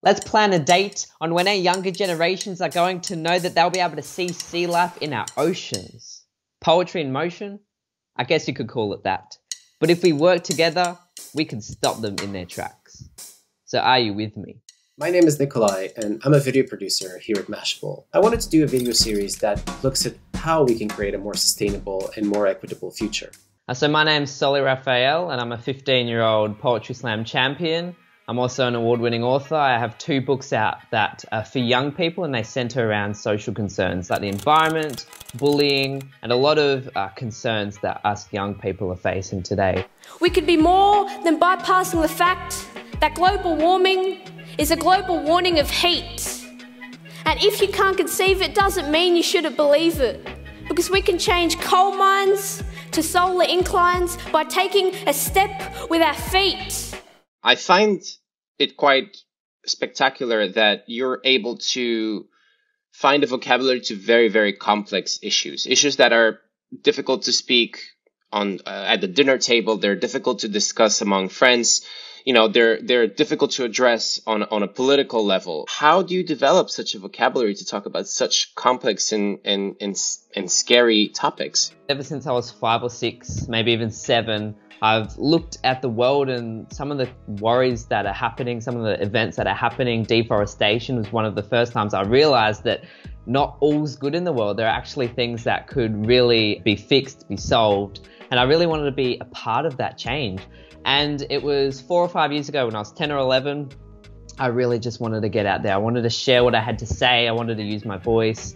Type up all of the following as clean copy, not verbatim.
Let's plan a date on when our younger generations are going to know that they'll be able to see sea life in our oceans. Poetry in motion? I guess you could call it that. But if we work together, we can stop them in their tracks. So are you with me? My name is Nikolai, and I'm a video producer here at Mashable. I wanted to do a video series that looks at how we can create a more sustainable and more equitable future. So my name's Solli Raphael, and I'm a 15-year-old Poetry Slam champion. I'm also an award-winning author. I have 2 books out that are for young people, and they centre around social concerns like the environment, bullying, and a lot of concerns that us young people are facing today. We could be more than bypassing the fact that global warming is a global warning of heat. And if you can't conceive it, doesn't mean you shouldn't believe it. Because we can change coal mines to solar inclines by taking a step with our feet. I find it quite spectacular that you're able to find a vocabulary to very, very complex issues that are difficult to speak on at the dinner table. They're difficult to discuss among friends. You know, they're difficult to address on a political level. How do you develop such a vocabulary to talk about such complex and scary topics? Ever since I was 5 or 6, maybe even 7, I've looked at the world and some of the worries that are happening, some of the events that are happening. Deforestation was one of the first times I realized that not all's good in the world. There are actually things that could really be fixed, be solved. And I really wanted to be a part of that change. And it was 4 or 5 years ago when I was 10 or 11, I really just wanted to get out there. I wanted to share what I had to say. I wanted to use my voice.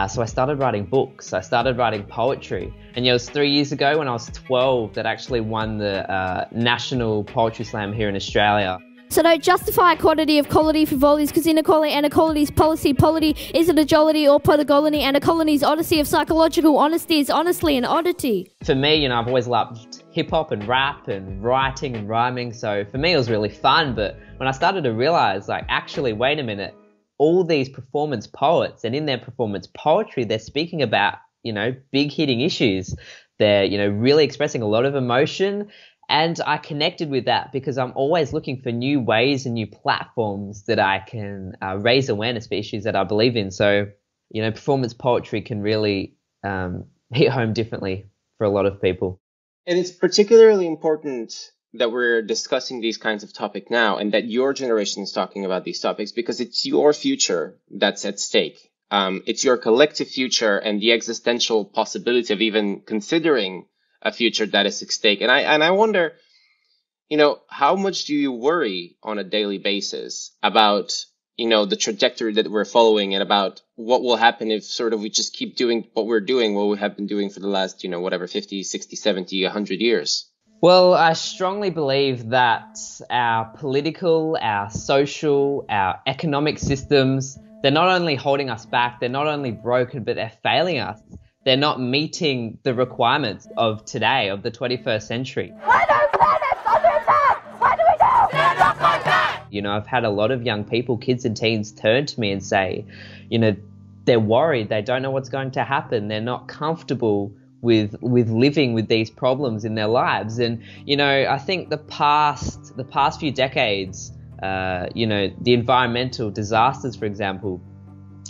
So I started writing books. I started writing poetry. And it was 3 years ago when I was 12 that actually won the National Poetry Slam here in Australia. So don't justify equality of quality frivolities, because inequality and equality is policy. Polity isn't a jollity or prodigality, and a colony's odyssey of psychological honesty is honestly an oddity. For me, you know, I've always loved hip-hop and rap and writing and rhyming. So for me, it was really fun. But when I started to realize, like, actually, wait a minute, all these performance poets, and in their performance poetry, they're speaking about, you know, big hitting issues. They're, you know, really expressing a lot of emotion. And I connected with that because I'm always looking for new ways and new platforms that I can raise awareness for issues that I believe in. So, you know, performance poetry can really hit home differently for a lot of people. And it's particularly important that we're discussing these kinds of topics now and that your generation is talking about these topics because it's your future that's at stake. It's your collective future and the existential possibility of even considering a future that is at stake. And I wonder, you know, how much do you worry on a daily basis about, you know, the trajectory that we're following and about what will happen if sort of we just keep doing what we're doing, what we have been doing for the last, you know, whatever, 50, 60, 70, 100 years? Well, I strongly believe that our political, our social, our economic systems, they're not only holding us back, they're not only broken, but they're failing us. They're not meeting the requirements of today, of the 21st century. Why don't planets on that? Why do we do? Stand up like that! You know, I've had a lot of young people, kids and teens, turn to me and say, you know, they're worried, they don't know what's going to happen, they're not comfortable with living with these problems in their lives. And, you know, I think the past few decades, you know, the environmental disasters, for example,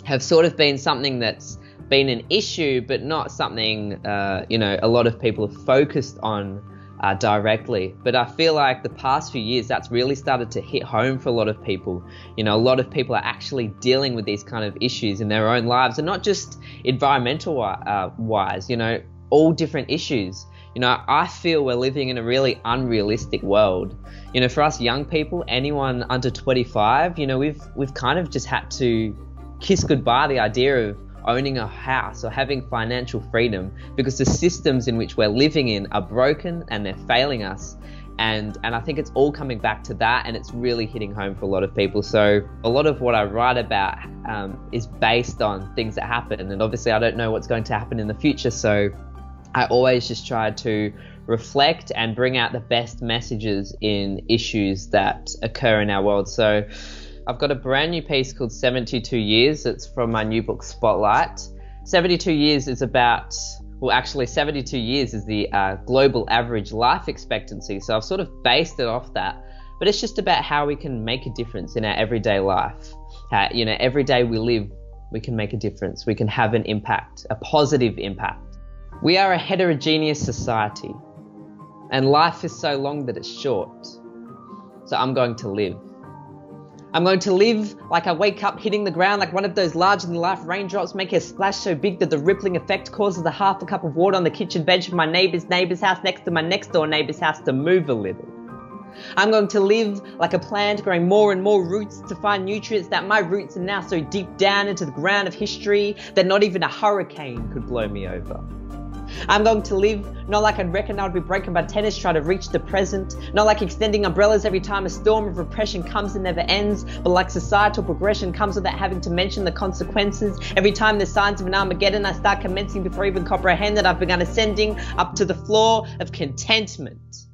have sort of been something that's been an issue, but not something, you know, a lot of people have focused on directly. But I feel like the past few years, that's really started to hit home for a lot of people. You know, a lot of people are actually dealing with these kind of issues in their own lives, and not just environmental wise, you know, all different issues. You know, I feel we're living in a really unrealistic world. You know, for us young people, anyone under 25, you know, we've kind of just had to kiss goodbye the idea of owning a house or having financial freedom, because the systems in which we're living in are broken and they're failing us. And I think it's all coming back to that, and it's really hitting home for a lot of people. So a lot of what I write about is based on things that happen. And obviously I don't know what's going to happen in the future. So I always just try to reflect and bring out the best messages in issues that occur in our world. So I've got a brand new piece called 72 Years. It's from my new book, Spotlight. 72 years is about, well, actually 72 years is the global average life expectancy. So I've sort of based it off that. but it's just about how we can make a difference in our everyday life. How, every day we live, we can make a difference. We can have an impact, a positive impact. We are a heterogeneous society, and life is so long that it's short. So I'm going to live. I'm going to live like I wake up hitting the ground like one of those larger-than-life raindrops, making a splash so big that the rippling effect causes the half a cup of water on the kitchen bench of my neighbour's house next to my next-door neighbour's house to move a little. I'm going to live like a plant growing more and more roots to find nutrients that my roots are now so deep down into the ground of history that not even a hurricane could blow me over. I'm going to live not like I'd reckon I would be breaking my tennis trying to reach the present, not like extending umbrellas every time a storm of repression comes and never ends, but like societal progression comes without having to mention the consequences. Every time there's signs of an Armageddon, I start commencing before I even comprehend that I've begun ascending up to the floor of contentment.